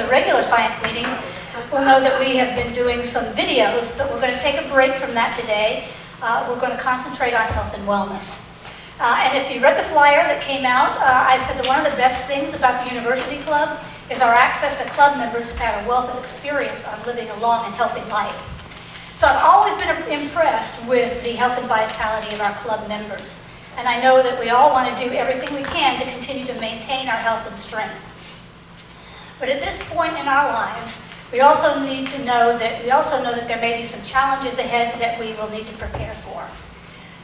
the regular science meetings will know that we have been doing some videos, but we're going to take a break from that today. We're going to concentrate on health and wellness. And if you read the flyer that came out, I said that one of the best things about the University Club is our access to club members who've had a wealth of experience on living a long and healthy life. So I've always been impressed with the health and vitality of our club members. And I know that we all want to do everything we can to continue to maintain our health and strength. But at this point in our lives, we also need to know that there may be some challenges ahead that we will need to prepare for.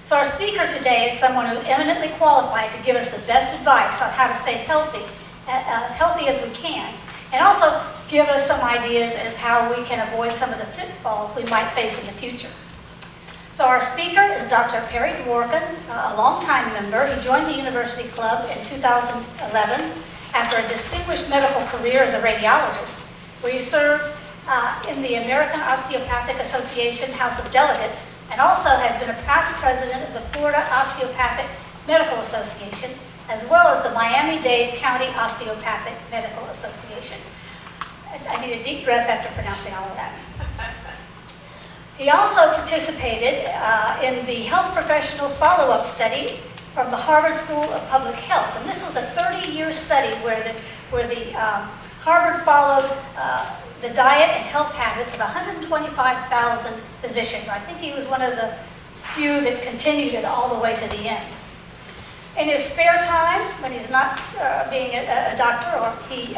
So our speaker today is someone who's eminently qualified to give us the best advice on how to stay healthy, as healthy as we can, and also give us some ideas as how we can avoid some of the pitfalls we might face in the future. So our speaker is Dr. Perry Dworkin, a longtime member. He joined the University Club in 2011 after a distinguished medical career as a radiologist, where he served in the American Osteopathic Association House of Delegates, and also has been a past president of the Florida Osteopathic Medical Association, as well as the Miami-Dade County Osteopathic Medical Association. I need a deep breath after pronouncing all of that. He also participated in the Health Professionals Follow-Up Study from the Harvard School of Public Health. And this was a 30-year study where Harvard followed the diet and health habits of 125,000 physicians. I think he was one of the few that continued it all the way to the end. In his spare time, when he's not being a doctor, he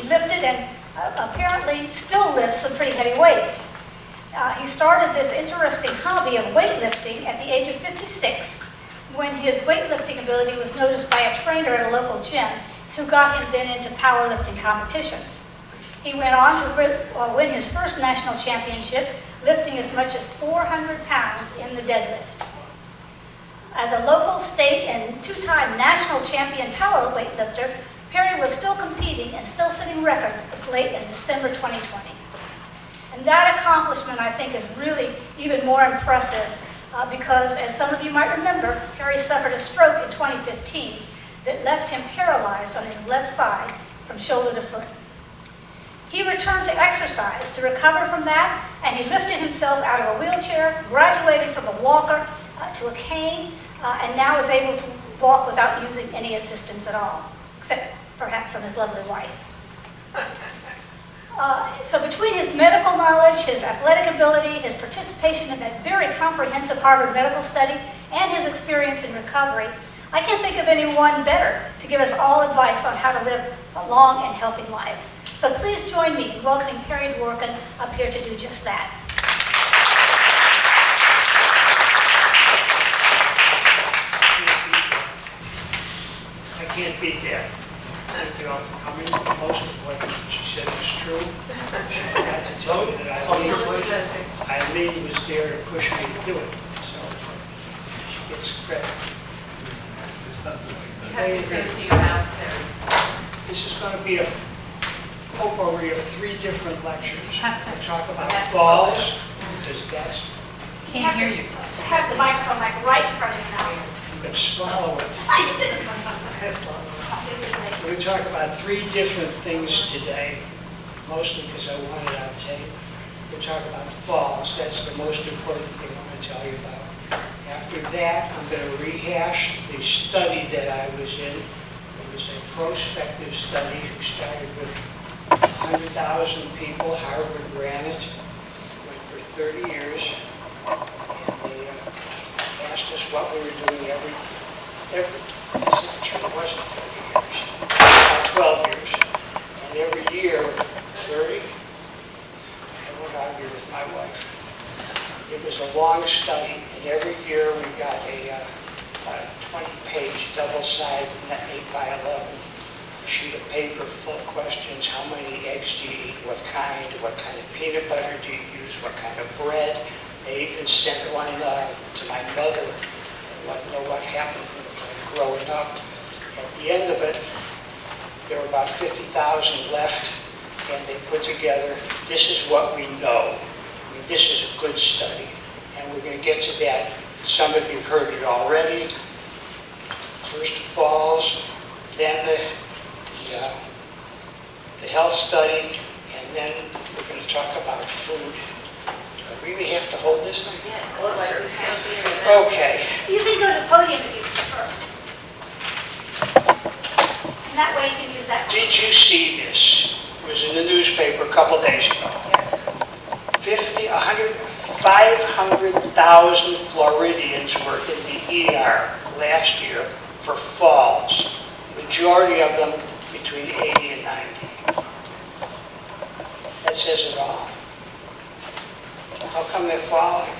lifted and apparently still lifts some pretty heavy weights. He started this interesting hobby of weightlifting at the age of 56 when his weightlifting ability was noticed by a trainer at a local gym who got him then into powerlifting competitions. He went on to win his first national championship, lifting as much as 400 pounds in the deadlift. As a local, state, and two-time national champion power weightlifter, Perry was still competing and still setting records as late as December 2020. And that accomplishment, I think, is really even more impressive because, as some of you might remember, Perry suffered a stroke in 2015 that left him paralyzed on his left side from shoulder to foot. He returned to exercise to recover from that, and he lifted himself out of a wheelchair, graduated from a walker to a cane, and now is able to walk without using any assistance at all, except perhaps from his lovely wife. So between his medical knowledge, his athletic ability, his participation in that very comprehensive Harvard medical study, and his experience in recovery, I can't think of anyone better to give us all advice on how to live long and healthy lives. So please join me in welcoming Perry Dworkin up here to do just that. I can't beat that. Thank you all for coming. Most of what she said was true. She forgot to tell you that Eileen was there to push me to do it. So she gets credit. This is going to be a potpourri of 3 different lectures. We'll talk about falls, because that's... Can't hear you. Have the microphone like right in front of you now. You can swallow it. We're going to talk about 3 different things today, mostly because I want it on tape. We'll talk about falls. That's the most important thing I want to tell you about. After that, I'm going to rehash the study that I was in. It was a prospective study who started with 100,000 people. Harvard ran it. Went for 30 years. And they asked us what we were doing every it's true, it wasn't 30 years, about 12 years. And every year, 30, I went out here with my wife. It was a long study, and every year we got a 20-page double-sided 8x11 sheet of paper full of questions. How many eggs do you eat? What kind of peanut butter do you use? What kind of bread? They even sent one to my mother and wanted to know what happened growing up. At the end of it, there were about 50,000 left, and they put together, this is what we know. I mean, this is a good study, and we're going to get to that. Some of you have heard it already. First falls, then the the health study, and then we're going to talk about food. Do I really have to hold this thing? Yes, otherwise we can't see it. Okay. You can go to the podium if you prefer. And that way you can use that. Did you see this? It was in the newspaper a couple days ago. Yes. 500,000 Floridians were in the ER last year for falls. Majority of them between 80 and 90. That says it all. How come they're falling?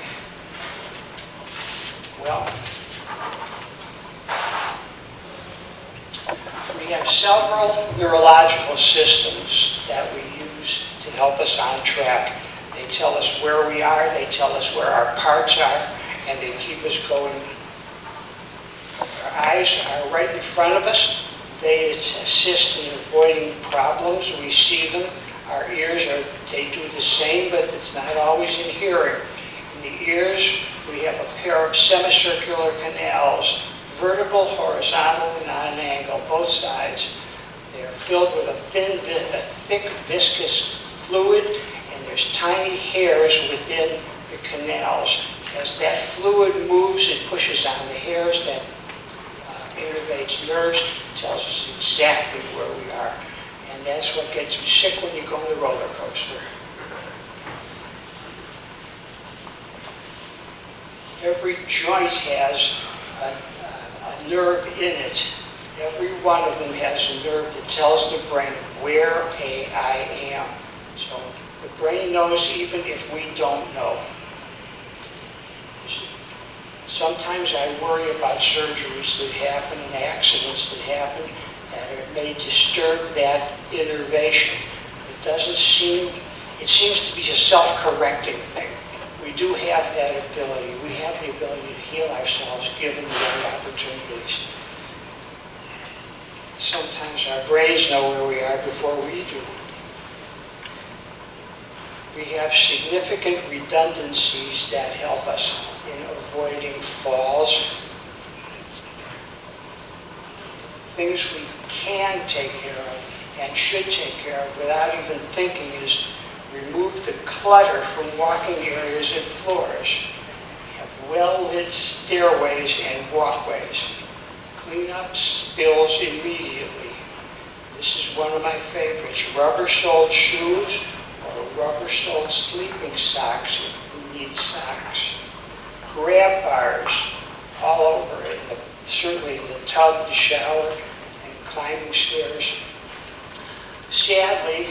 Well, we have several neurological systems that we use to help us on track. They tell us where we are, they tell us where our parts are, and they keep us going. Our eyes are right in front of us. They assist in avoiding problems. We see them. Our ears they do the same, but it's not always in hearing. In the ears, we have a pair of semicircular canals, vertical, horizontal, and on an angle, both sides. They're filled with a thick, viscous fluid, and there's tiny hairs within the canals. As that fluid moves, it pushes on the hairs that innervates nerves, tells us exactly where we are. And that's what gets you sick when you go on the roller coaster. Every joint has a nerve in it. Every one of them has a nerve that tells the brain where I am. So the brain knows even if we don't know. Sometimes I worry about surgeries that happen and accidents that happen that may disturb that innervation. It seems to be a self-correcting thing. We do have that ability. We have the ability to heal ourselves given the right opportunities. Sometimes our brains know where we are before we do. We have significant redundancies that help us in avoiding falls. Things we can take care of and should take care of without even thinking is remove the clutter from walking areas and floors. Have well-lit stairways and walkways. Clean up spills immediately. This is one of my favorites. Rubber-soled shoes or rubber-soled sleeping socks if you need socks. Grab bars all over, certainly in the tub, the shower, and climbing stairs. Sadly,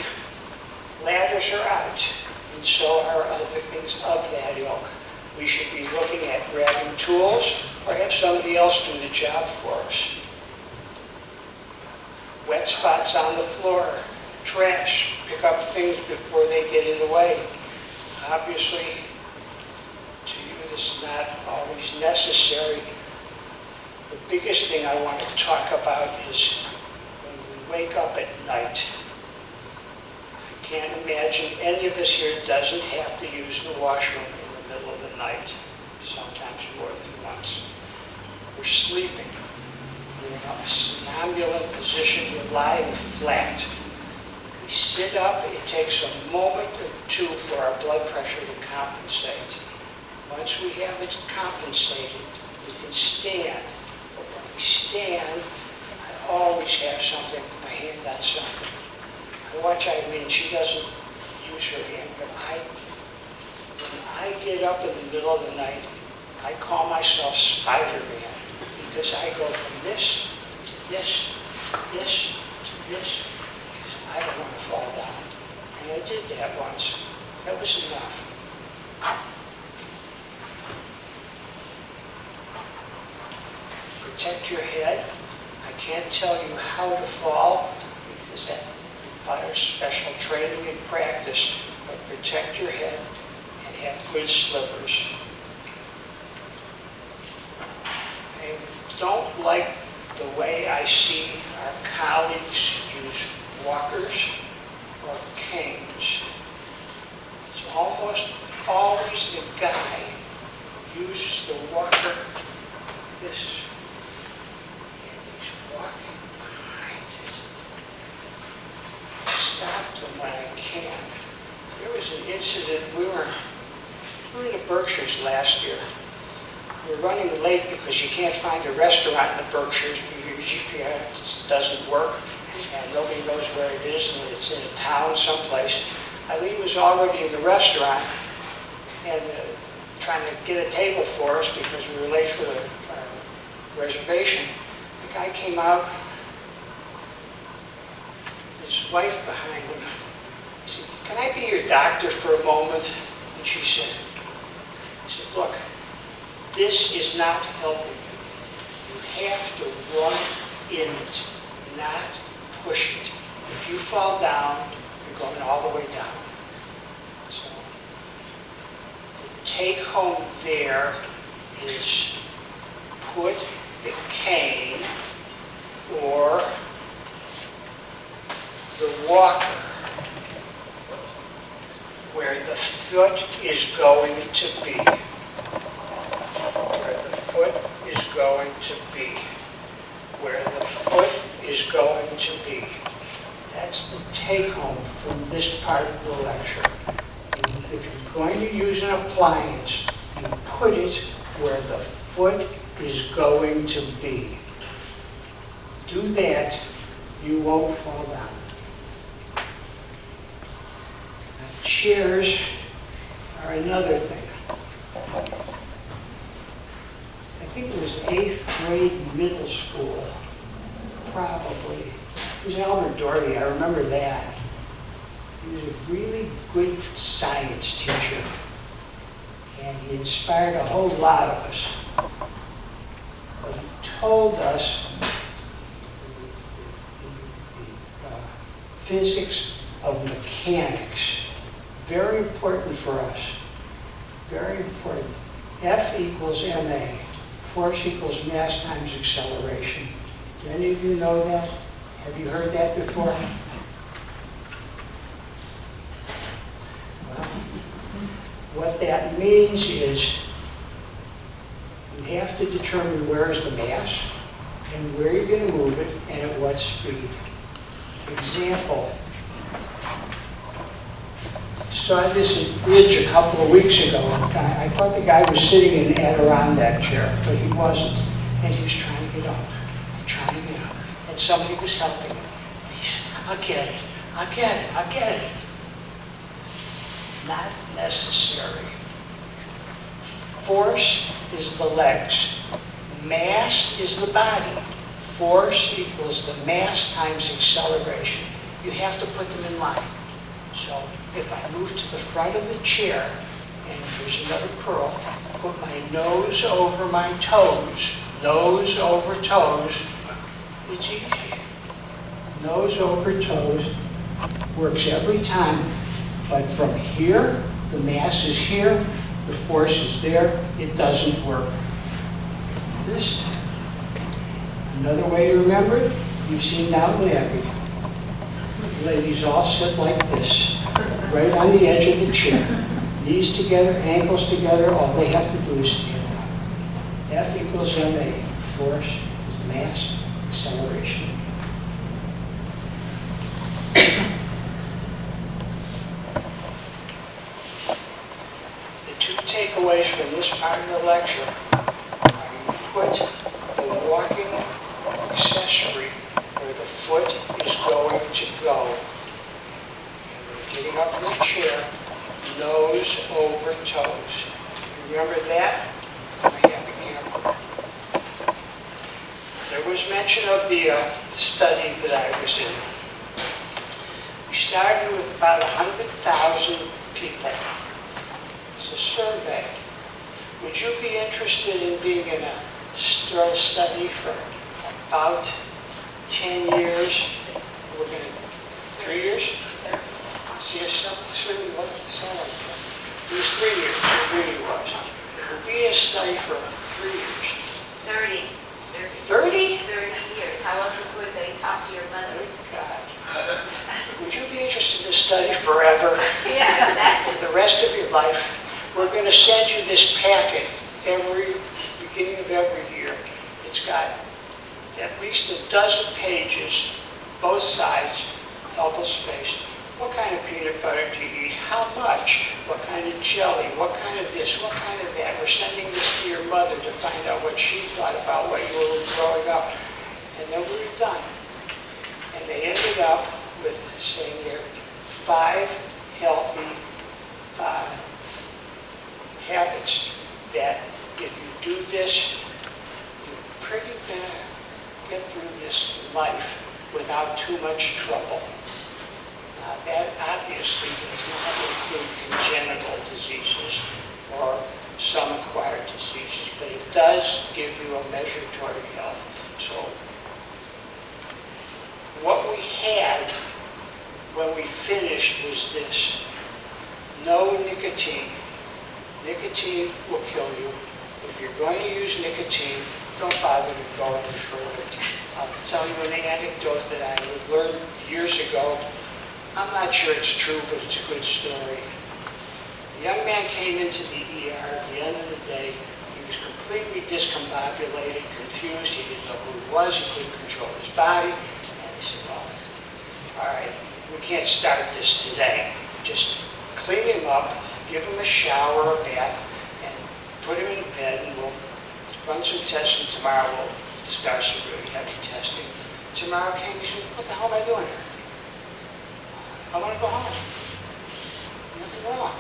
ladders are out, and so are other things of that ilk. We should be looking at grabbing tools or have somebody else do the job for us. Wet spots on the floor, trash, pick up things before they get in the way. Obviously, to you this is not always necessary. The biggest thing I want to talk about is when we wake up at night. I can't imagine any of us here doesn't have to use the washroom in the middle of the night, sometimes more than once. We're sleeping. We're in a somnambulant position. We're lying flat. We sit up. It takes a moment or two for our blood pressure to compensate. Once we have it compensated, we can stand. But when we stand, I always have something, my hand on something. I watch Eileen, she doesn't use her hand, but when I get up in the middle of the night, I call myself Spider-Man because I go from this to this, to this, to this, because I don't want to fall down. And I did that once. That was enough. Protect your head. I can't tell you how to fall because that requires special training and practice, but protect your head and have good slippers. I don't like the way I see our colleagues use walkers or canes. It's almost always the guy who uses the walker this. Walking behind it. them when I can. There was an incident, we were in the Berkshires last year. We were running late because you can't find a restaurant in the Berkshires because your GPS doesn't work and nobody knows where it is and it's in a town someplace. Eileen was already in the restaurant and trying to get a table for us because we were late for the reservation. The guy came out, his wife behind him. He said, "Can I be your doctor for a moment?" And she said, "Look, this is not helping you. You have to run in it, not push it. If you fall down, you're going all the way down." So the take home there is put the cane or the walker where the foot is going to be. Where the foot is going to be. Where the foot is going to be. That's the take-home from this part of the lecture. If you're going to use an appliance, you put it where the foot is going to be. Do that, you won't fall down. Now, chairs are another thing. I think it was 8th grade middle school, probably. It was Albert Doherty, I remember that. He was a really good science teacher, and he inspired a whole lot of us. But he told us the physics of mechanics, very important for us, very important. F equals ma, force equals mass times acceleration. Do any of you know that? Have you heard that before? Well, what that means is you have to determine where is the mass and where you're going to move it and at what speed. Example, saw this at Ridge a couple of weeks ago. I thought the guy was sitting in an Adirondack chair, but he wasn't. And he was trying to get up and trying to get up. And somebody was helping him. And he said, "I'll get it, I'll get it, I'll get it." Not necessary. Force is the legs. Mass is the body. Force equals the mass times acceleration. You have to put them in line. So if I move to the front of the chair, and here's another curl, put my nose over my toes, nose over toes, it's easy. Nose over toes works every time, but from here, the mass is here, the force is there, it doesn't work. This, another way to remember it, you've seen Downton Abbey. Ladies all sit like this, right on the edge of the chair. Knees together, ankles together, all they have to do is stand up. F equals ma, force is mass, acceleration. The two takeaways from this part of the lecture are you put the walking accessory where the foot is going to go. And we're getting up in the chair, nose over toes. Remember that? I'm a happy camper. There was mention of the study that I was in. We started with about 100,000 people. It's a survey. Would you be interested in being in a study for about 10 years? We're going to, 3 years? See yourself, what it sound like? It was 3 years, it really was. We'll be in a study for 3 years. 30. 30? 30 years. How else would they talk to your mother? Oh, God. Would you be interested in this study forever? Yeah, exactly. For the rest of your life? We're going to send you this packet every beginning of every year. It's got at least a dozen pages, both sides, double spaced, what kind of peanut butter do you eat? How much? What kind of jelly? What kind of this? What kind of that? We're sending this to your mother to find out what she thought about what you were growing up. And then we were done. And they ended up with saying there are 5 healthy habits that if you do this, you're pretty gonna get through this life without too much trouble. That obviously does not include congenital diseases or some acquired diseases, but it does give you a measure toward health. So what we had when we finished was this: no nicotine. Nicotine will kill you. If you're going to use nicotine, don't bother to go any further. I'll tell you an anecdote that I learned years ago. I'm not sure it's true, but it's a good story. A young man came into the ER at the end of the day. He was completely discombobulated, confused. He didn't know who he was. He couldn't control his body. And they said, well, all right, we can't start this today. Just clean him up, give him a shower, a bath, and put him in bed, and we'll run some tests, and tomorrow we'll start some really heavy testing. Tomorrow came, he said, what the hell am I doing here? I want to go home. Nothing wrong.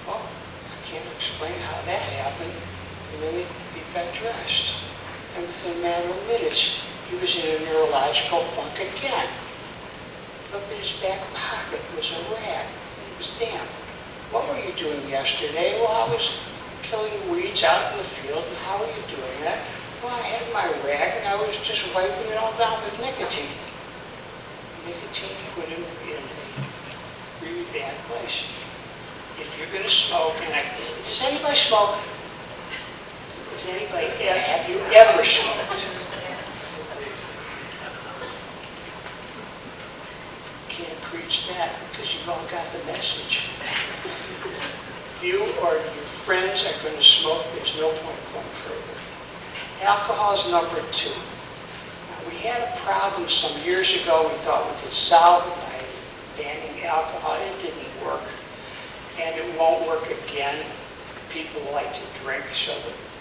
Well, I can't explain how that happened. And then he got dressed. And within a matter of minutes, he was in a neurological funk again. Looked at his back pocket. It was a rag. It was damp. What were you doing yesterday? Well, I was killing weeds out in the field. And how were you doing that? Well, I had my rag and I was just wiping it all down with nicotine. Nicotine put him in a really bad place. If you're going to smoke, and does anybody smoke? Does anybody, have you ever smoked? Can't preach that because you've all got the message. If you or your friends are going to smoke, there's no point going further. Alcohol is number 2. We had a problem some years ago. We thought we could solve it by banning alcohol. It didn't work, and it won't work again. People like to drink, so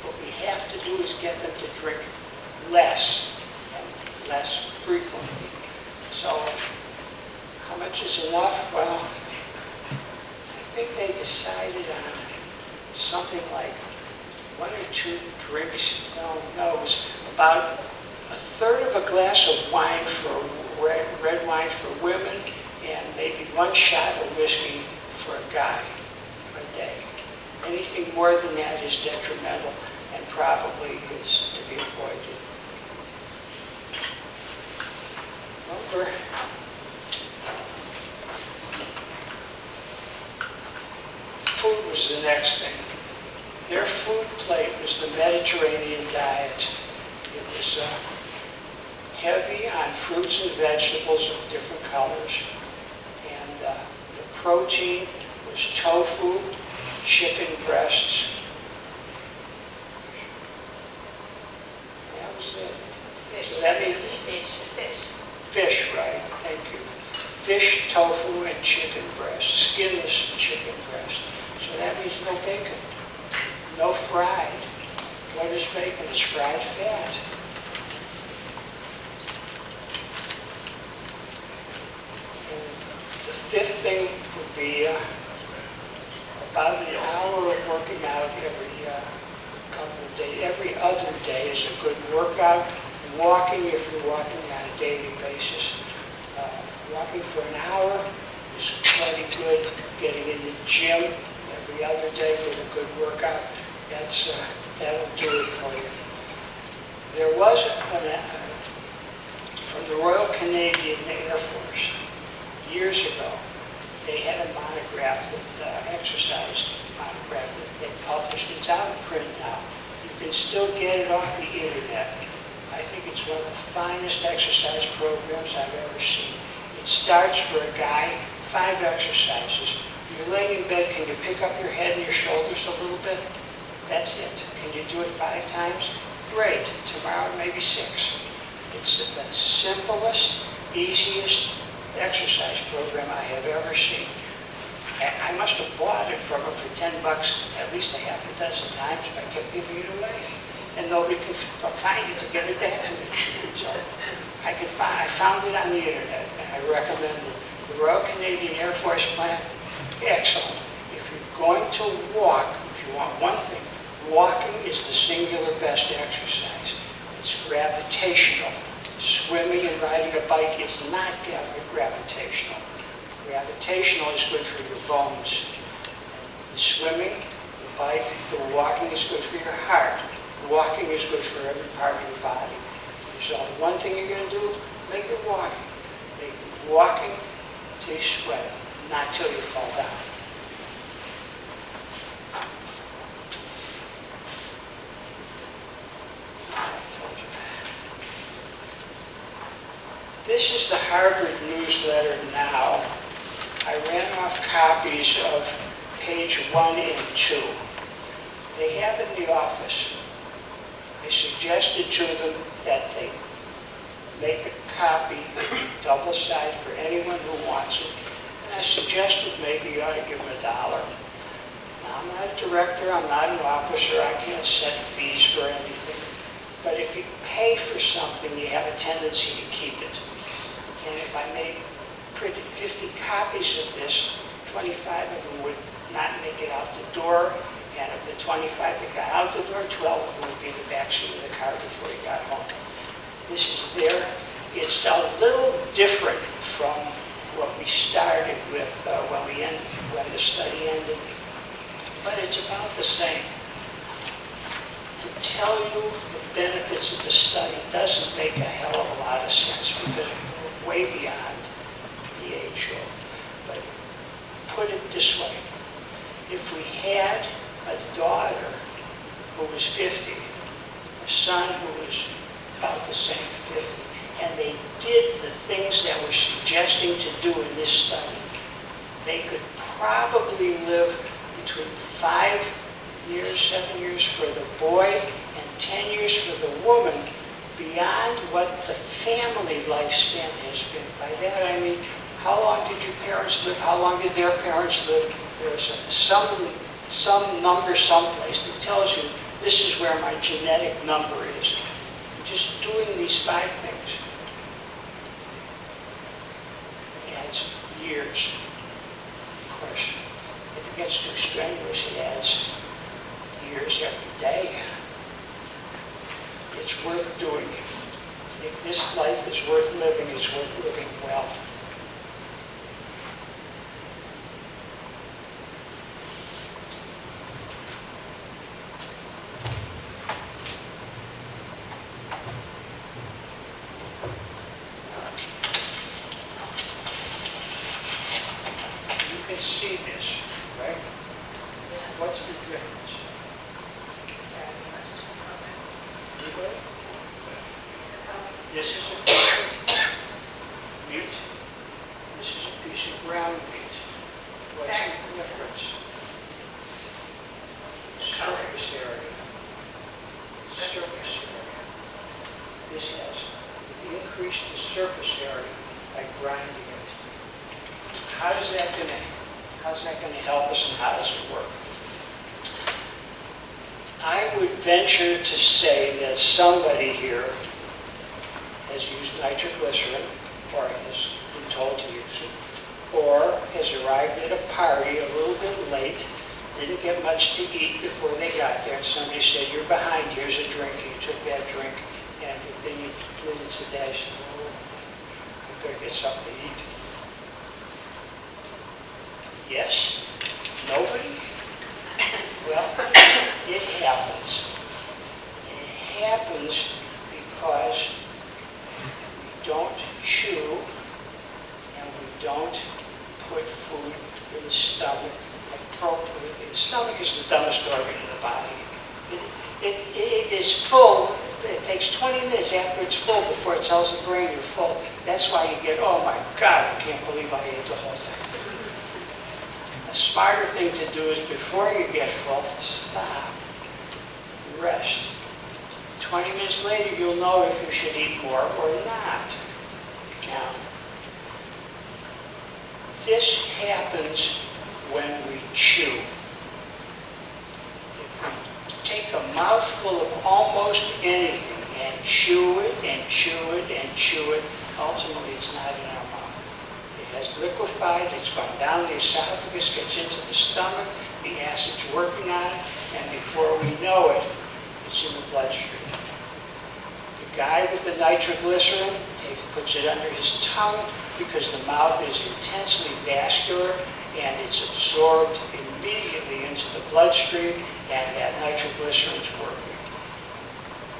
what we have to do is get them to drink less and less frequently. So how much is enough? Well, I think they decided on something like 1 or 2 drinks. No, it was about a third of a glass of wine for red wine for women, and maybe 1 shot of whiskey for a guy a day. Anything more than that is detrimental and probably is to be avoided. Over. Food was the next thing. Their food plate was the Mediterranean diet. It was heavy on fruits and vegetables of different colors. And the protein was tofu, chicken breasts. That was it. So that means fish, right? Thank you. Fish, tofu, and chicken breast. Skinless chicken breast. So that means no bacon. No fried. What is bacon? It's fried fat. The 5th thing would be about an hour of working out couple of days. Every other day is a good workout. Walking, if you're walking on a daily basis. Walking for an hour is plenty good. Getting in the gym every other day for a good workout, that'll do it for you. There was from the Royal Canadian Air Force years ago, they had a monograph, exercise monograph that they published. It's out of print now. You can still get it off the internet. I think it's one of the finest exercise programs I've ever seen. It starts for a guy, 5 exercises. You're laying in bed, can you pick up your head and your shoulders a little bit? That's it. Can you do it 5 times? Great. Tomorrow maybe 6. It's the simplest, easiest, exercise program I have ever seen. I must have bought it from her for $10 at least a half a dozen times, but I kept giving it away. And nobody could find it to get it back to me. So I found it on the internet, and I recommend it. The Royal Canadian Air Force plan, excellent. If you're going to walk, if you want one thing, walking is the singular best exercise. It's gravitational. Swimming and riding a bike is not gravitational. Gravitational is good for your bones. The swimming, the bike, the walking is good for your heart. Walking is good for every part of your body. If there's only one thing you're going to do, make it walking. Make it walking till you sweat, not till you fall down. I told you that. This is the Harvard newsletter now. I ran off copies of page 1 and 2. They have it in the office. I suggested to them that they make a copy, double-sided for anyone who wants it. And I suggested maybe you ought to give them $1. Now, I'm not a director, I'm not an officer, I can't set fees for anything. But if you pay for something, you have a tendency to keep it. And if I printed 50 copies of this, 25 of them would not make it out the door. And of the 25 that got out the door, 12 of them would be in the backseat of the car before he got home. This is there. It's a little different from what we started with when the study ended, but it's about the same. To tell you the benefits of the study doesn't make a hell of a lot of sense because we're way beyond the age old. But put it this way, if we had a daughter who was 50, a son who was about the same 50, and they did the things that we're suggesting to do in this study, they could probably live between 5 years, 7 years for the boy, and 10 years for the woman, beyond what the family lifespan has been. By that I mean, how long did your parents live? How long did their parents live? There's some number someplace that tells you this is where my genetic number is. Just doing these 5 things adds years. Of course, if it gets too strenuous, it adds years every day. It's worth doing. If this life is worth living, it's worth living well. See this, right? What's the difference? Anybody? This is a piece of meat. This is a piece of ground meat. What's the difference? Surface area. Surface area. This has increased the surface area by grinding it. How's that going to help us, and how does it work? I would venture to say that somebody here has used nitroglycerin, or has been told to use it, or has arrived at a party a little bit late, didn't get much to eat before they got there, and somebody said, "You're behind, here's a drink," and you took that drink, and within minutes of that, you said, "Oh, I better get something to eat." Yes? Nobody? Well, it happens. And it happens because we don't chew and we don't put food in the stomach appropriately. The stomach is the dumbest organ in the body. It is full. It takes 20 minutes after it's full before it tells the brain you're full. That's why you get, "Oh my God, I can't believe I ate the whole thing." A smarter thing to do is before you get full, stop, rest. 20 minutes later, you'll know if you should eat more or not. Now, This happens when we chew. If we take a mouthful of almost anything and chew it and chew it and chew it, ultimately it's not in our mouth. It has liquefied, it's gone down the esophagus, gets into the stomach, the acid's working on it, and before we know it, it's in the bloodstream. The guy with the nitroglycerin puts it under his tongue because the mouth is intensely vascular and it's absorbed immediately into the bloodstream, and that nitroglycerin is working.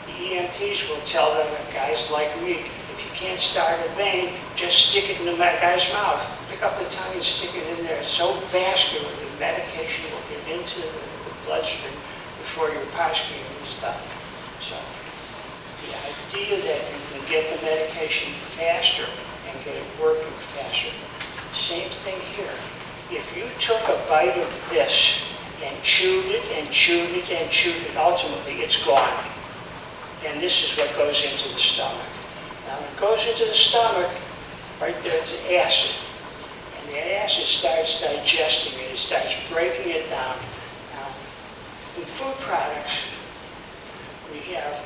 The EMTs will tell them, guys like me, if you can't start a vein, just stick it in the guy's mouth. Pick up the tongue and stick it in there. It's so vascular, the medication will get into the bloodstream before your posture is done. So the idea that you can get the medication faster and get it working faster. Same thing here. If you took a bite of this and chewed it and chewed it and chewed it, ultimately it's gone. And this is what goes into the stomach. Now when it goes into the stomach, right there's acid. And the acid starts digesting it, it starts breaking it down. Now, in food products, we have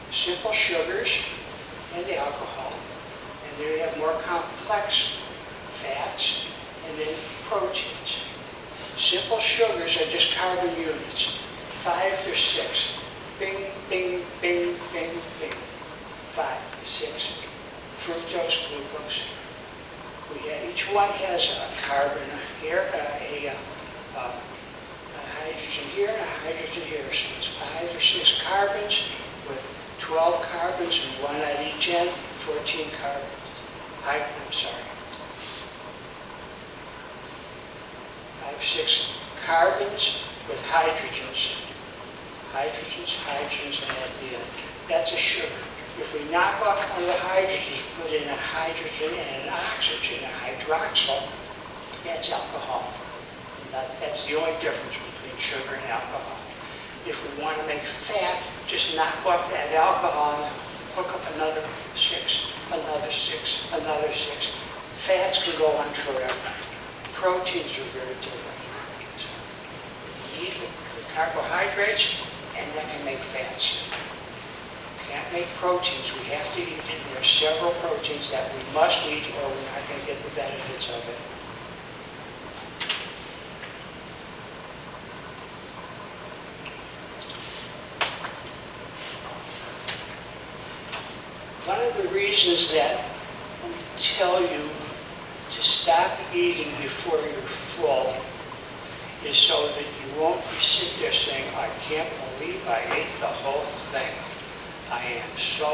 simple sugars and alcohol, and then we have more complex fats and then proteins. Simple sugars are just carbon units, 5 to 6. Bing, bing, bing, bing, bing. 5, 6. Fructose, glucose. Each one has a carbon here, a hydrogen here, and a hydrogen here. So it's 5 or 6 carbons with 12 carbons and 1 at each end, 14 carbons. I'm sorry. 5, 6 carbons with hydrogens. Hydrogens, and at the end. That's a sugar. If we knock off one of the hydrogens, put in a hydrogen and an oxygen, a hydroxyl, that's alcohol. That's the only difference between sugar and alcohol. If we want to make fat, just knock off that alcohol and hook up another 6, another 6, another 6. Fats can go on forever. Proteins are very different. So we need the carbohydrates, and that can make fats. We can't make proteins. We have to eat it. There are several proteins that we must eat, or we're not going to get the benefits of it. One of the reasons that we tell you to stop eating before you're full is so that you won't sit there saying, I can't believe I ate the whole thing. I am so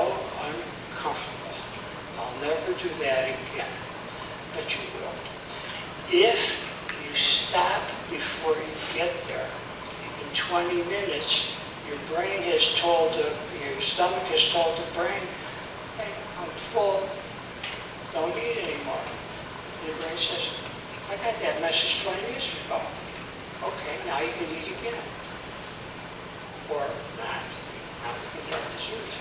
uncomfortable. I'll never do that again. But you will. If you stop before you get there, in 20 minutes, your brain has told, your stomach has told the brain, hey, I'm full, don't eat anymore. And the brain says, I got that message 20 minutes ago. Okay, now you can eat again. Or not. Now you can get dessert.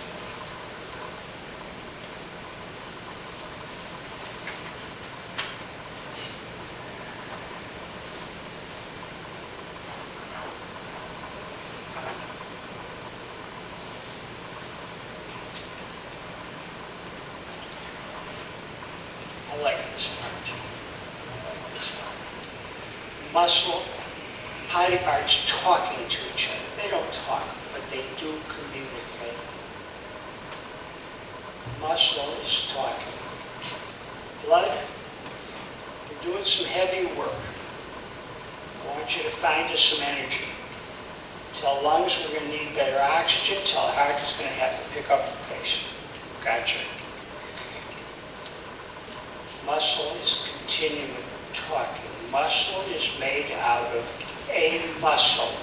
I like this part. Muscle, body parts talking to each other. They don't talk, but they do communicate. Muscle is talking. Blood, you're doing some heavy work. I want you to find us some energy. Tell lungs we're going to need better oxygen. Tell heart is going to have to pick up the pace. Gotcha. Muscle is continuing talking. Muscle is made out of, a muscle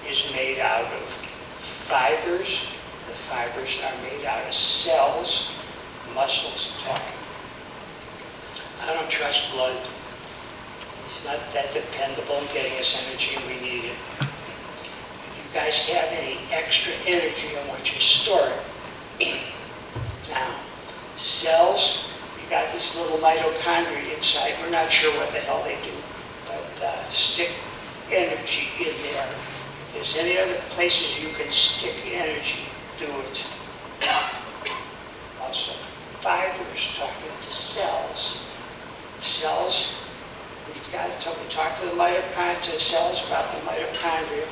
is made out of fibers. The fibers are made out of cells. Muscles talking. I don't trust blood. It's not that dependable in getting us energy, and we need it. If you guys have any extra energy, I want you to store it. Now, cells, you you got these little mitochondria inside. We're not sure what the hell they do, but stick energy in there. If there's any other places you can stick energy, do it. Also, fibers, talking to cells. Cells, we talk to the mitochondria cells about the mitochondria.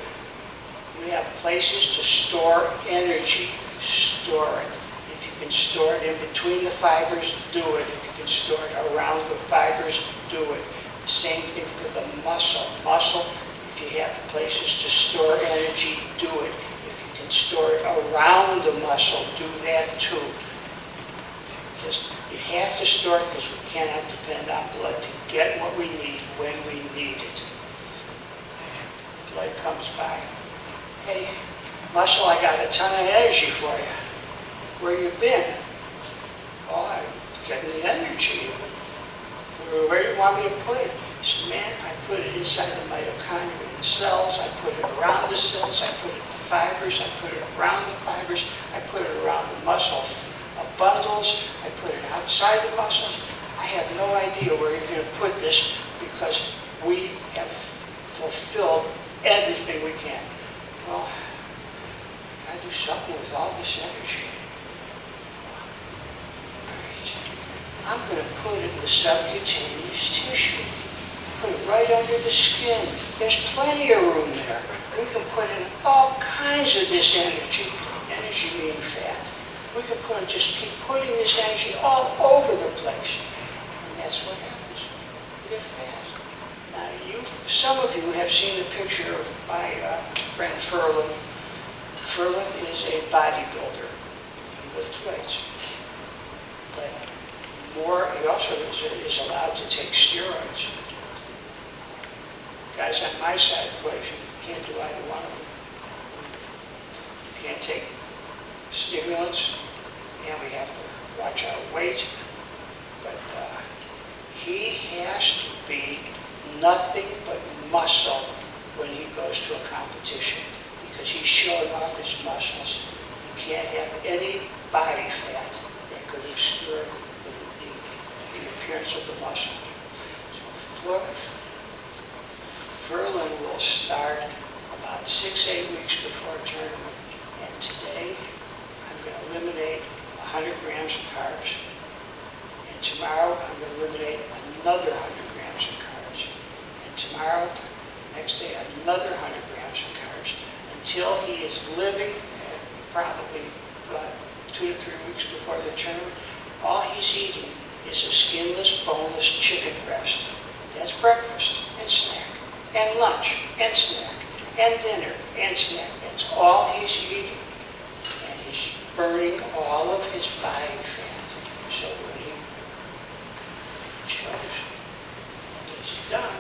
We have places to store energy, store it. If you can store it in between the fibers, do it. If you can store it around the fibers, do it. The same thing for the muscle. Muscle, if you have places to store energy, do it. If you can store it around the muscle, do that too. You have to store it because we cannot depend on blood to get what we need when we need it. Blood comes by. Hey, muscle, I got a ton of energy for you. Where you been? Oh, I'm getting the energy. Where do you want me to put it? He said, man, I put it inside the mitochondria in the cells. I put it around the cells. I put it in the fibers. I put it around the fibers. I put it around the muscle bundles. I put it outside the muscles. I have no idea where you're going to put this because we have fulfilled everything we can. Well, I gotta do something with all this energy. All right. I'm going to put it in the subcutaneous tissue. Put it right under the skin. There's plenty of room there. We can put in all kinds of this energy. Energy being fat. We can just keep putting this energy all over the place. And that's what happens. You get fat. Now, some of you have seen the picture of my friend Furlan. Furlan is a bodybuilder. He lifts weights. But he also is allowed to take steroids. Guys on my side of the equation can't do either one of them. You can't take stimulants, and we have to watch our weight. But he has to be nothing but muscle when he goes to a competition because he's showing off his muscles. He can't have any body fat that could obscure the appearance of the muscle. So Furlan will start about 6-8 weeks before a tournament, and today I'm going to eliminate 100 grams of carbs, and tomorrow I'm going to eliminate another 100 grams of carbs. Tomorrow, the next day, another 100 grams of carbs until he is living at probably 2 to 3 weeks before the tournament. All he's eating is a skinless, boneless chicken breast. That's breakfast and snack and lunch and snack and dinner and snack. That's all he's eating. And he's burning all of his body fat. So when he shows he's done,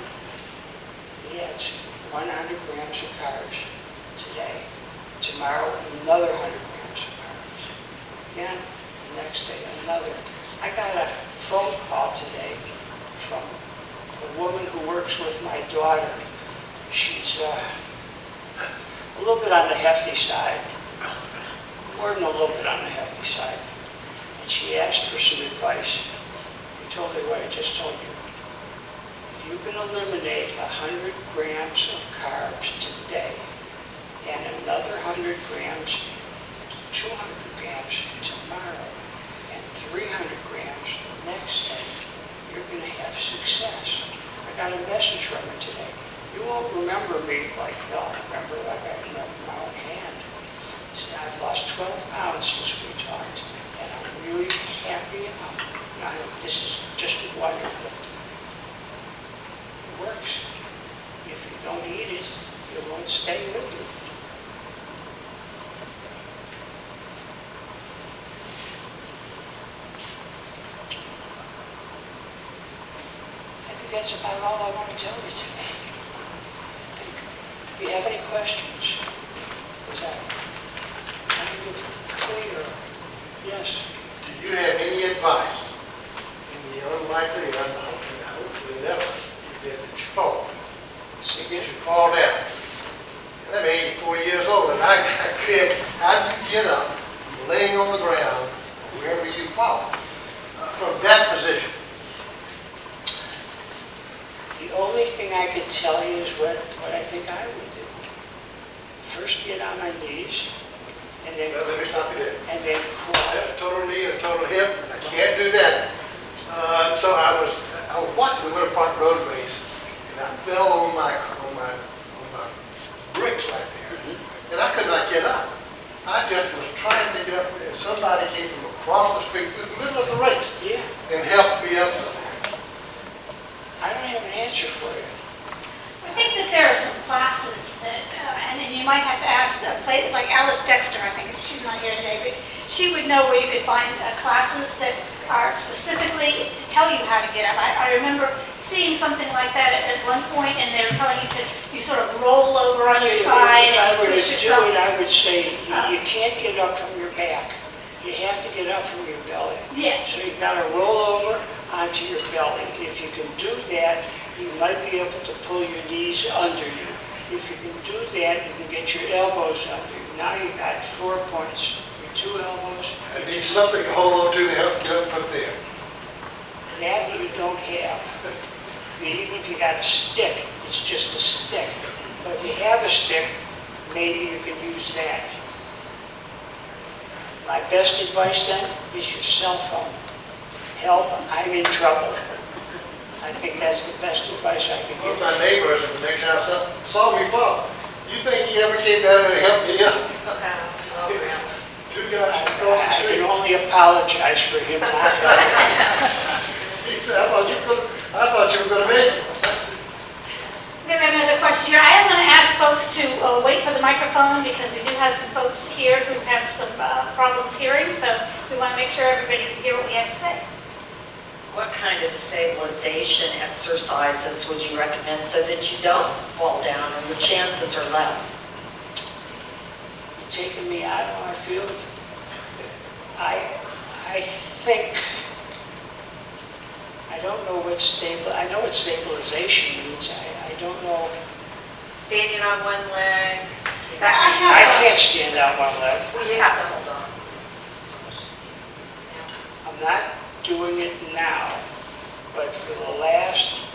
he adds 100 grams of carbs today. Tomorrow, another 100 grams of carbs. Again, the next day, another. I got a phone call today from a woman who works with my daughter. She's a little bit on the hefty side, more than a little bit on the hefty side. And she asked for some advice. I told her what I just told you. You can eliminate 100 grams of carbs today and another 100 grams, 200 grams tomorrow, and 300 grams next day. You're going to have success. I got a message from her today. You won't remember me like hell. I remember like I remember my own hand. I've lost 12 pounds since we talked, and I'm really happy. This is just wonderful. Works. If you don't eat it, it won't stay with you. I think that's about all I want to tell you today. Do you have any questions? Is that kind of clear? Yes. Do you have any advice in the unlikely, hopefully never, that you fall? Again? You fall down. And I'm 84 years old, and I can't. How do you get up, laying on the ground, wherever you fall? from that position? The only thing I could tell you is what I think I would do. First get on my knees, and then, Well, let me stop you there. and then I crawl. have a total knee and a total hip, and I can't do that. So I was watching the Winter Park roadways, and I fell on my bricks right there, and I could not get up. I just was trying to get up, and somebody came from across the street in the middle of the race Yeah, and helped me up. I don't have an answer for you. I think that there are some classes that, and then you might have to ask, like Alice Dexter, I think, she's not here today, but she would know where you could find classes that are specifically to tell you how to get up. I remember seeing something like that at one point, and they were telling you sort of roll over on your side If I and were to push do yourself. it, I would say, you can't get up from your back. You have to get up from your belly. Yeah. So you've got to roll over onto your belly. If you can do that, you might be able to pull your knees under you. If you can do that, you can get your elbows under you. Now you've got 4 points. Your 2 elbows. I your need 2 something to hold on to help get up from there. That you don't have. Even if you got a stick, it's just a stick. But if you have a stick, maybe you can use that. My best advice then is your cell phone. Help, I'm in trouble. I think that's the best advice I can One of give. my neighbors in the next house up saw me fall. You think he ever came down there to help me up? Two guys across the I street. can only apologize for him not helping. He said, I thought you were going to make it. We have another question here. I am going to ask folks to wait for the microphone because we do have some folks here who have some problems hearing, so we want to make sure everybody can hear what we have to say. What kind of stabilization exercises would you recommend so that you don't fall down or your chances are less? You're taking me out on a field. I think, I don't know what I know what stabilization means. I don't know. Standing on one leg. I can't stand on one leg. Well, you have to hold on. I'm not doing it now, but for the last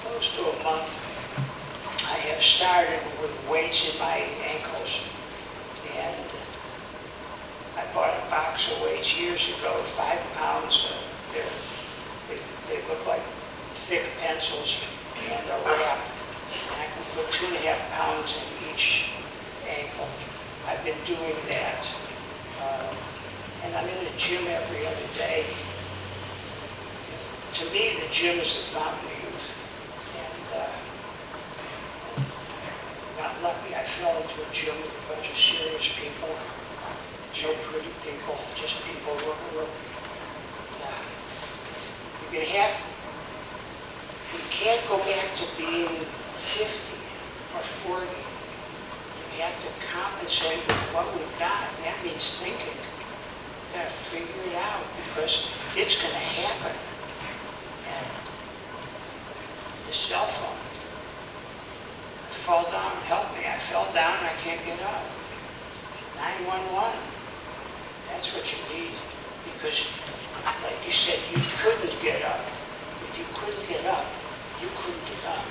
close to a month, I have started with weights in my ankles. And I bought a box of weights years ago, 5 pounds. They look like thick pencils and a wrap. And I can put 2.5 pounds in each ankle. I've been doing that. And I'm in the gym every other day. To me, the gym is the fountain of youth. And I got lucky. I fell into a gym with a bunch of serious people. No pretty people, just people who are we can't go back to being 50 or 40. We have to compensate with what we've got. And that means thinking. We've got to figure it out because it's going to happen. And the cell phone. I fall down, help me. I fell down and I can't get up. 911. That's what you need. Because, like you said, you couldn't get up. If you couldn't get up, you couldn't get up.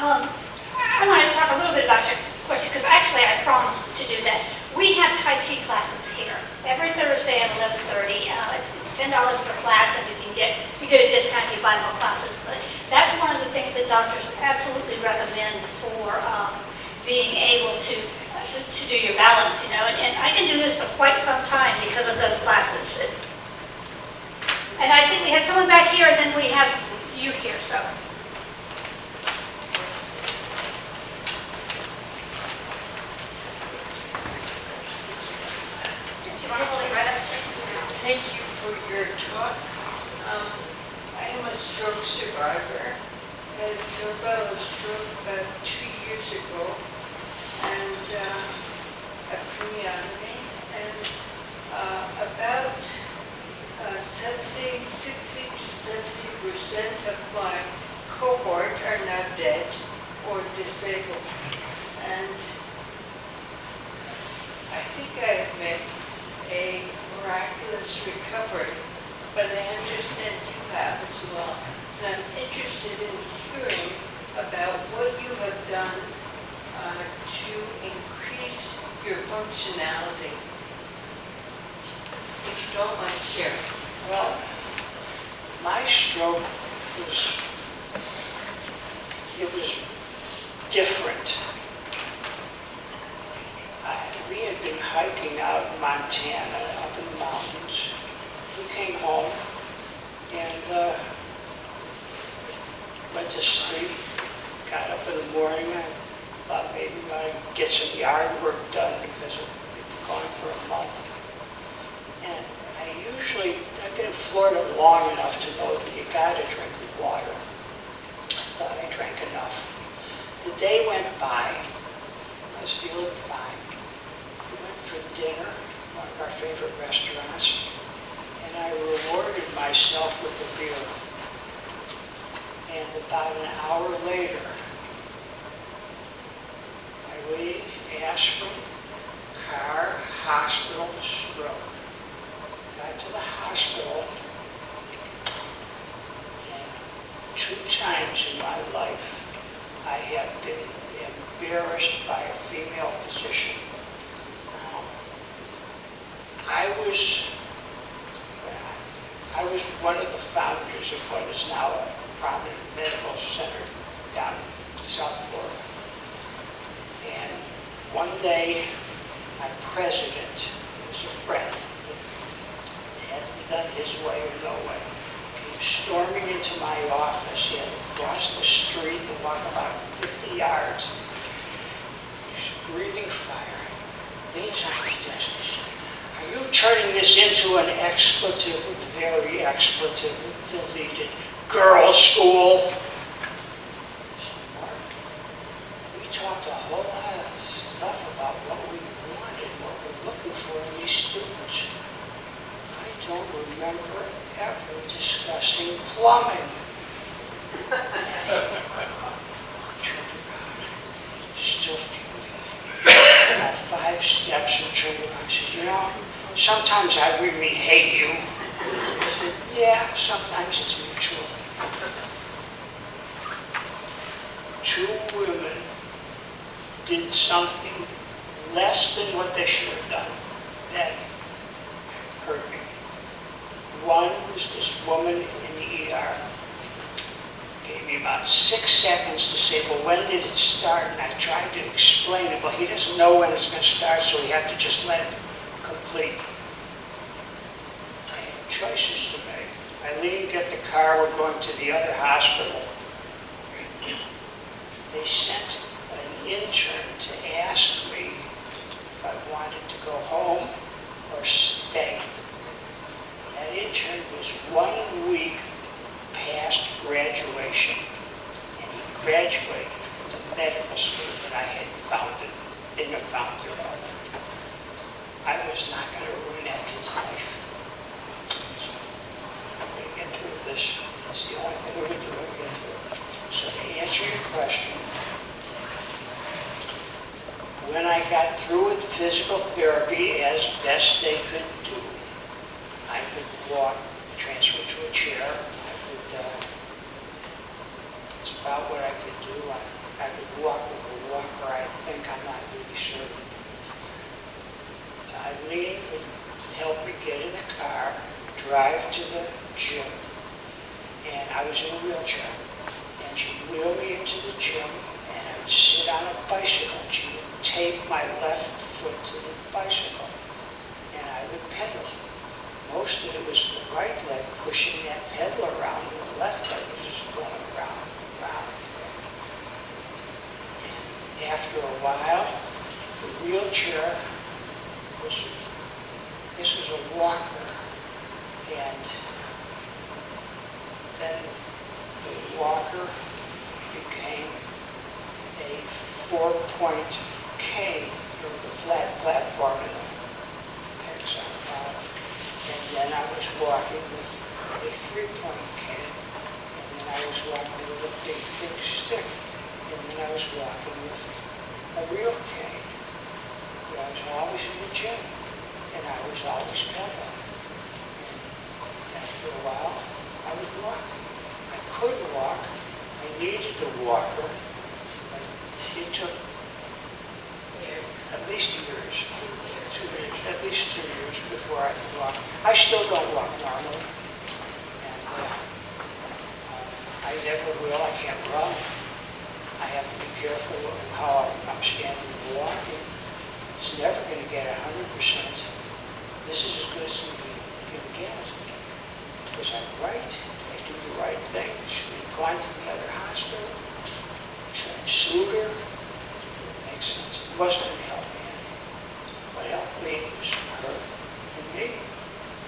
I want to talk a little bit about your question because actually I promised to do that. We have Tai Chi classes here every Thursday at 11:30. It's $10 per class, and you get a discount if you buy more classes. But that's one of the things that doctors absolutely recommend for being able to do your balance, you know. And I can do this for quite some time because of those classes. And I think we had someone back here, and then we have you here, so. Do you want to hold it right up? Thank you for your talk. I am a stroke survivor. I had cerebral stroke about 2 years ago, and a craniotomy, and about 60 to 70% of my cohort are now dead or disabled. And I think I've met a miraculous recovery, but I understand you have as well. And I'm interested in hearing about what you have done to increase your functionality. If you don't mind sharing. Well, my stroke was different. We had been hiking out in Montana, up in the mountains. We came home and went to sleep. Got up in the morning. I thought maybe I'd get some yard work done because we'd been gone for a month. And I've been in Florida long enough to know that you gotta drink water. I thought I drank enough. The day went by. I was feeling fine. We went for dinner, one of our favorite restaurants, and I rewarded myself with a beer. And about an hour later, Eileen, aspirin, car, hospital, stroke. Got to the hospital, and 2 times in my life I have been embarrassed by a female physician. I was one of the founders of what is now a prominent medical center down in South Florida. And one day, my president, who was a friend, it had to be done his way or no way, came storming into my office. He had to cross the street and walk about 50 yards. He's breathing fire. Leans on the desk and said, "Are you turning this into an expletive, very expletive, deleted girls' school?" I said, "Mark, we talked a whole lot of stuff about what we wanted, what we're looking for in these students. I don't remember ever discussing plumbing." Turned around, still feeling about 5 steps and turned around and said, "You know, sometimes I really hate you." I said, "Yeah, sometimes it's mutual." 2 women did something less than what they should have done that hurt me. One was this woman in the ER. Gave me about 6 seconds to say, "Well, when did it start?" And I tried to explain it. Well, he doesn't know when it's going to start, so we have to just let it complete. I had choices to make. Eileen, get the car, we're going to the other hospital. They sent an intern to ask me if I wanted to go home or stay. That intern was 1 week past graduation, and he graduated from the medical school that I had been a founder of. I was not going to ruin that kid's life. So I'm going to get through this. That's the only thing we're going to do. We're going to get through it. So to answer your question, when I got through with physical therapy as best they could do, I could walk, transfer to a chair. It's about what I could do. I could walk with a walker, I think. I'm not really certain. Eileen would help me get in a car, drive to the gym, and I was in a wheelchair. And she'd wheel me into the gym, and I would sit on a bicycle. And she would tape my left foot to the bicycle, and I would pedal. Most of it was the right leg pushing that pedal around, and the left leg was just going around and around. And after a while, the wheelchair was, I guess it was a walker, and then the walker became a 4-point cane with a flat platform in the pegs on the bottom. And then I was walking with a 3-point cane, and then I was walking with a big thick stick, and then I was walking with a real cane. But I was always in the gym, and I was always pedaling. walk. I couldn't walk. I needed the walker. But it took at least years. 2 years. At least 2 years before I could walk. I still don't walk normally. And I never will. I can't run. I have to be careful of how I'm standing and walking. It's never going to get 100%. This is as good as you can get. Because I'm right. I do the right thing. Should have gone to the other hospital. Should have sued her. It makes sense. It wasn't going to help me any. What helped me was her and me.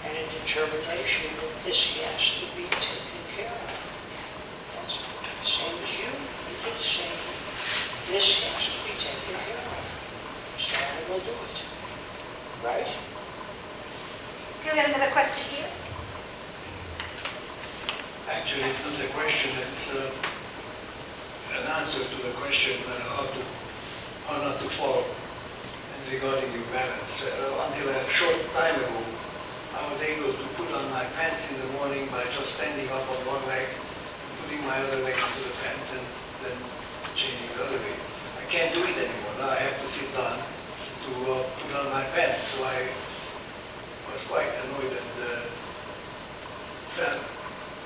And a determination that this has to be taken care of. That's the same as you. You did the same thing. This has to be taken care of. So I will do it. Right? Okay, we have another question here. Actually, it's not a question, it's an answer to the question how not to fall and regarding your balance. Until a short time ago, I was able to put on my pants in the morning by just standing up on one leg, putting my other leg into the pants and then changing the other way. I can't do it anymore. Now I have to sit down to put on my pants. So I was quite annoyed and felt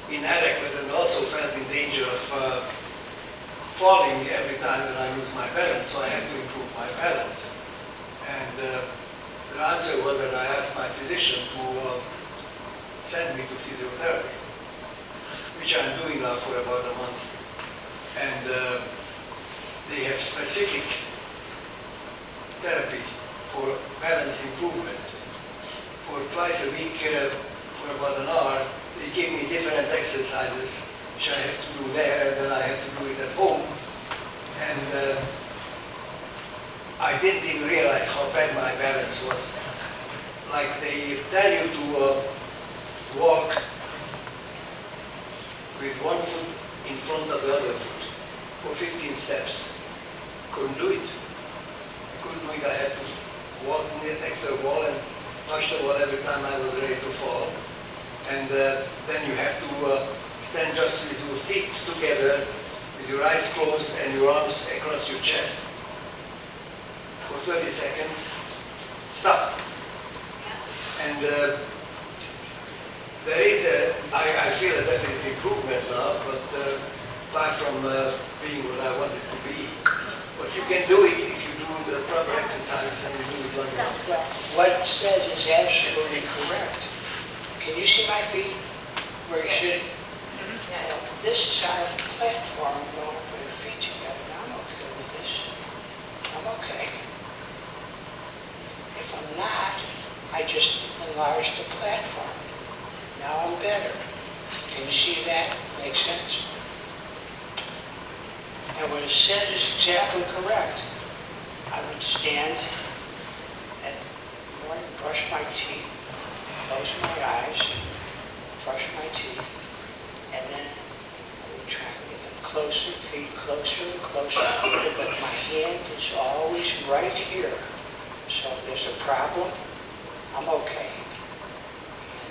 inadequate and also felt in danger of falling every time that I lose my balance. So I had to improve my balance. And the answer was that I asked my physician to send me to physiotherapy, which I'm doing now for about a month. And they have specific therapy for balance improvement. For twice a week, for about an hour, they give me different exercises, which I have to do there, and then I have to do it at home. And I didn't even realize how bad my balance was. Like they tell you to walk with one foot in front of the other foot for 15 steps. Couldn't do it. Couldn't do it. I had to walk next to the wall and touch the wall every time I was ready to fall. And then you have to stand just with your feet together, with your eyes closed and your arms across your chest for 30 seconds. Stop. And there is I feel a definite improvement now, but far from being what I wanted to be. But you can do it if you do the proper exercises and you do it long enough. Well, what it said is absolutely correct. Can you see my feet where you should? This is our platform. We want to put our feet together. Now I'm okay with this. I'm okay. If I'm not, I just enlarge the platform. Now I'm better. Can you see that? Makes sense? And what is said is exactly correct. I would stand and brush my teeth, close my eyes, brush my teeth, and then I would try to get them closer, feet closer and closer, but my hand is always right here. So if there's a problem, I'm okay. And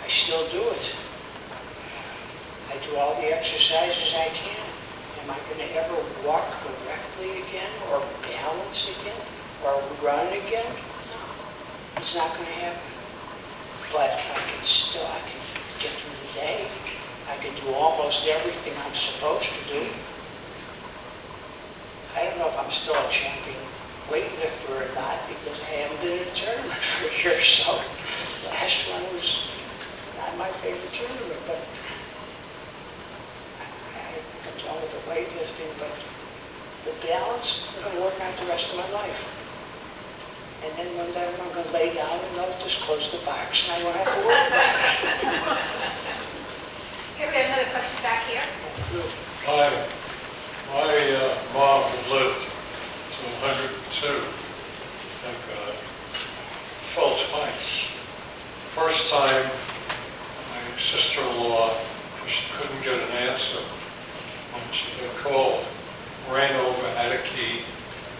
I still do it. I do all the exercises I can. Am I going to ever walk correctly again, or balance again, or run again? No, it's not going to happen. But I can get through the day. I can do almost everything I'm supposed to do. I don't know if I'm still a champion weightlifter or not, because I haven't been in a tournament for years. So the last one was not my favorite tournament, but I think I'm done with the weightlifting. But the balance, I'm going to work on it the rest of my life. And then one day I'm going to lay down and I'll just close the box and I won't have to worry about it. Okay, we have another question back here. My mom had lived to 102, thank God. Fell twice. First time, my sister-in-law, she couldn't get an answer when she had called, ran over, had a key,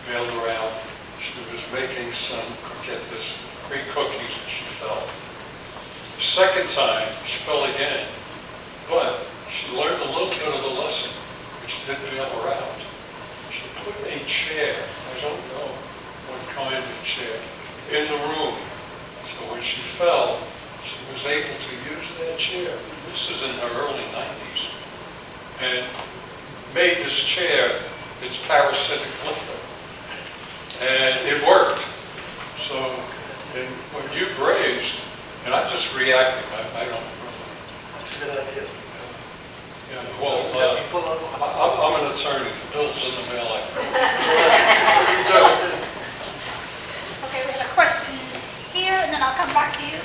mailed around. She was making some, get this, great cookies and she fell. The second time, she fell again. But she learned a little bit of the lesson, which didn't bail her out. She put a chair, I don't know what kind of chair, in the room. So when she fell, she was able to use that chair. This is in her early 90s. And made this chair its parasitic lifter. And it worked. So, and what you've raised, and I'm just reacting, I don't really. That's a good idea. Yeah, well, I'm an attorney, the bill's in the mail. Okay, we have a question here, and then I'll come back to you.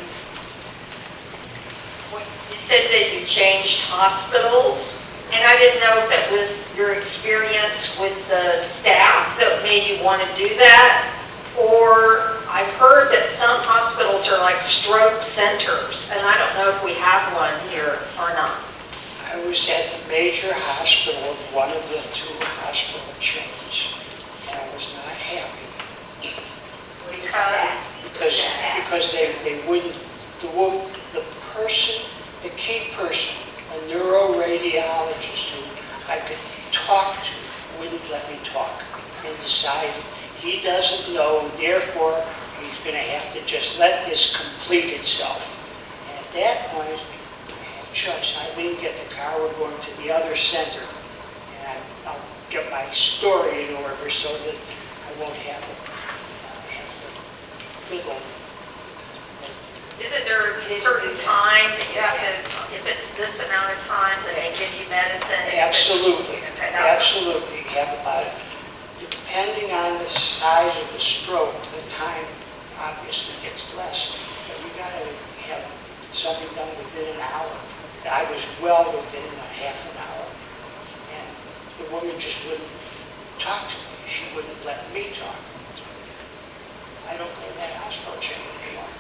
You said that you changed hospitals, and I didn't know if it was your experience with the staff that made you want to do that, or I've heard that some hospitals are like stroke centers, and I don't know if we have one here or not. I was at the major hospital of one of the two hospital chains, and I was not happy because they wouldn't, the person, the key person, a neuroradiologist who I could talk to, wouldn't let me talk, and decided he doesn't know, therefore he's going to have to just let this complete itself. And at that point, I had a choice. I didn't get the car, we're going to the other center, and I'll get my story in order so that I won't have to fiddle. Isn't there a certain time that you have to, if it's this amount of time, that they give you medicine? Absolutely, Okay, that's- absolutely. You have about, depending on the size of the stroke, the time obviously gets less, but you gotta have something done within an hour. I was well within a half an hour, and the woman just wouldn't talk to me. She wouldn't let me talk. I don't go to that hospital chain anymore.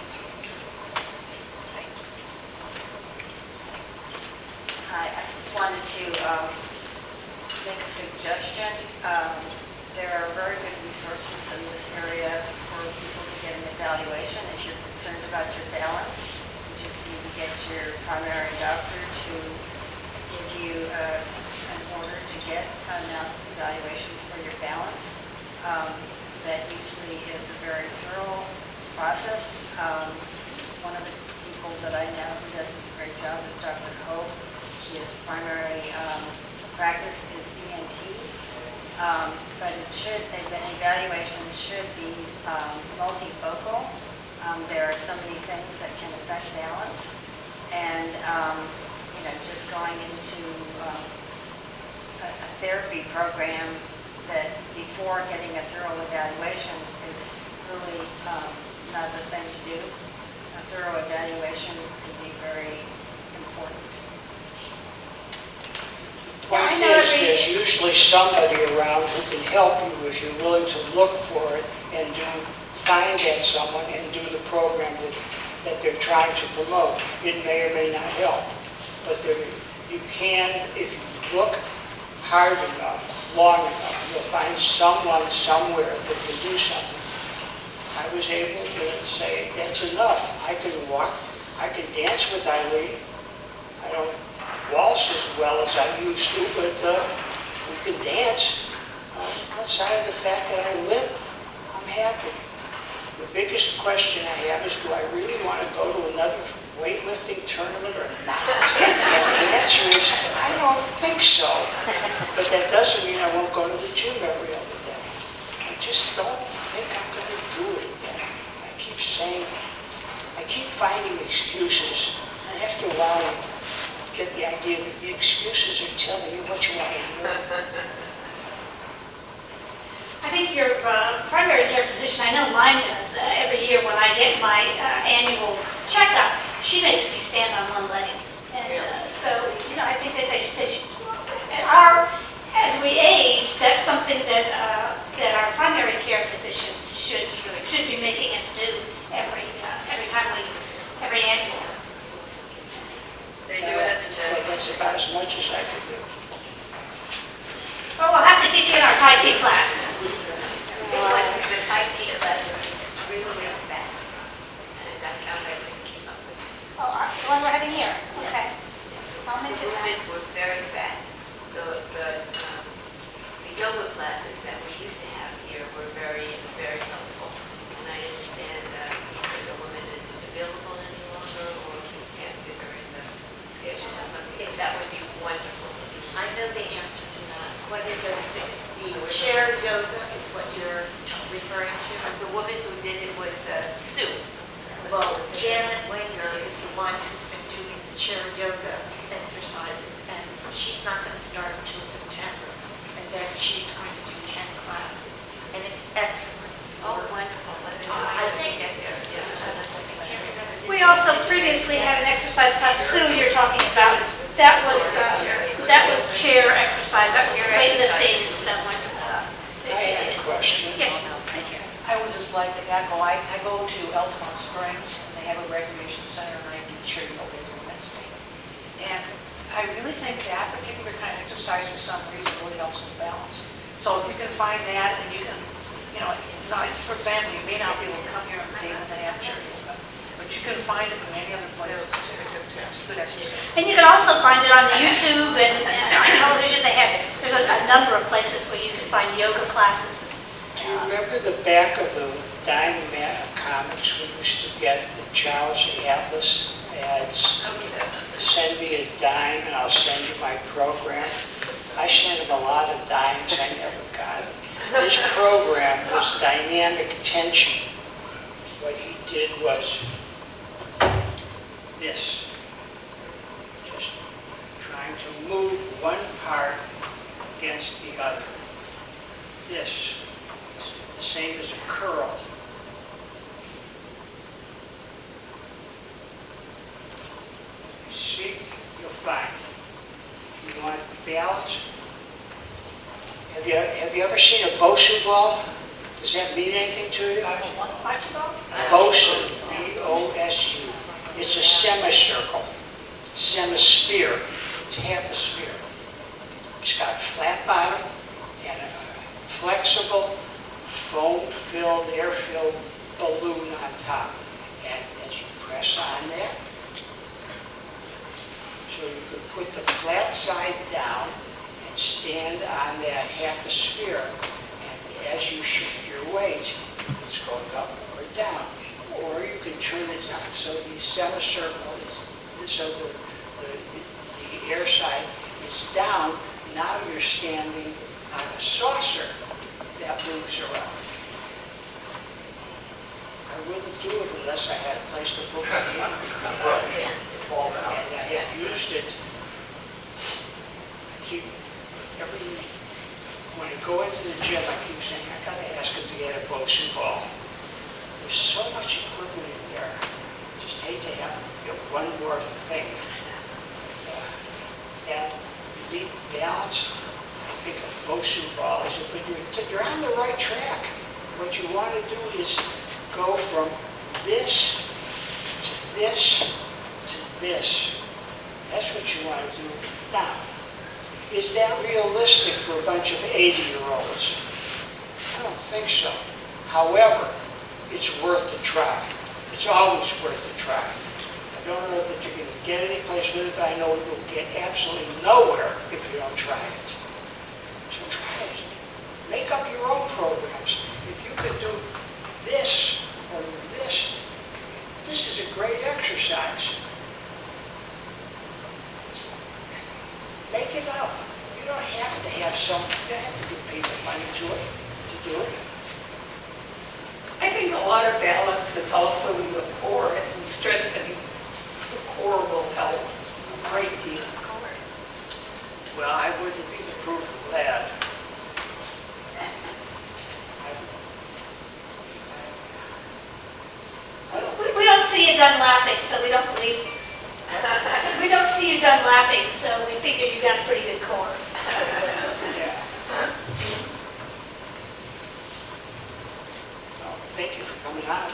Hi, I just wanted to make a suggestion. There are very good resources in this area for people to get an evaluation. If you're concerned about your balance, you just need to get your primary doctor to give you an order to get an evaluation for your balance. That usually is a very thorough process. One of the people that I know who does a great job is Dr. Hope. His primary practice is ENT, but an evaluation should be multifocal. There are so many things that can affect balance, and just going into a therapy program that before getting a thorough evaluation is really not the thing to do. A thorough evaluation can be very important. Point is, there's usually somebody around who can help you if you're willing to look for it and find that someone and do the program that they're trying to promote. It may or may not help, but you can, if you look hard enough, long enough, you'll find someone somewhere that can do something. I was able to say, that's enough. I can walk, I can dance with Eileen. I don't waltz as well as I used to, but we can dance. Outside of the fact that I limp, I'm happy. The biggest question I have is, do I really want to go to another weightlifting tournament or not? And the answer is, I don't think so. But that doesn't mean I won't go to the gym every other day. I just don't think I'm going to do it again. I keep saying, I keep finding excuses. And after a while, you get the idea that the excuses are telling you what you want to hear. I think your primary care physician, I know mine does, every year when I get my annual checkup, she makes me stand on one leg. And so, I think that as we age, that's something that our primary care physicians should be making us do every annual. They do it at the gym. But that's about as much as I could do. Well, we'll have to get you in our Tai Chi class. The Tai Chi class is extremely fast, and I found I couldn't keep up with it. Oh, the one we're having here, okay. I'll The mention that. movements were very fast. The yoga classes that we used to have here were very, very helpful. And I understand that either the woman isn't available any longer or we can't fit her in the schedule or something. That would be wonderful. I know the answer to that. What is this, the chair yoga is what you're referring to? The woman who did it was Sue. Well, Janet Winger is the one who's been doing the chair yoga exercises, and she's not going to start until September. And then she's going to do 10 classes, and it's excellent. Oh, wonderful. I think We also previously had an exercise class, Sue, you're talking about. That was chair exercise. That was weightlifting and stuff like that. I have a question. Yes, right here. I would just like to echo, I go to Altamont Springs, and they have a recreation center, and I do chair yoga every Wednesday. And I really think that particular kind of exercise for some reason really helps with balance. So if you can find that, and you can, like, for example, you may not be able to come here on the day when they have chair yoga, but you can find it in many other places too. It's a good exercise. And you can also find it on YouTube and on television. There's a number of places where you can find yoga classes. Do you remember the back of the Dime comics we used to get, the Charles Atlas ads? Send me a dime and I'll send you my program. I sent him a lot of dimes, I never got it. His program was dynamic tension. What he did was this. Just trying to move one part against the other. This. It's the same as a curl. You seek, you'll find. You want balance? Have you ever seen a Bosu ball? Does that mean anything to you? Bosu, B-O-S-U. It's a semicircle, semisphere. It's half a sphere. It's got a flat bottom and a flexible, foam-filled, air-filled balloon on top. And as you press on that, so you could put the flat side down and stand on that half a sphere. And as you shift your weight, it's going up or down. Or you can turn it on. So the semicircle is, so the air side is down. Now you're standing on a saucer that moves around. I wouldn't do it unless I had a place to put my hand. And I have used it. I keep when I go into the gym, I keep saying, I gotta ask him to get a Bosu ball. There's so much equipment in there. I just hate to have one more thing. And you need balance. I think a Bosu ball is a good, you're on the right track. What you want to do is go from this to this to this. That's what you want to do. Now, is that realistic for a bunch of 80-year-olds? I don't think so. However, it's worth the try. It's always worth the try. I don't know that you're going to get any place with it, but I know you'll get absolutely nowhere if you don't try it. So try it. Make up your own programs. If you could do this or this, this is a great exercise. Make it up. You don't have to have you don't have to give people money to do it. I think a lot of balance is also in the core, and strengthening the core will help a great deal. Well, I wouldn't be the proof of that. We don't see you done laughing, so we don't believe. We don't see you done laughing, so we figure you got a pretty good core. Yeah. Well, thank you for coming on.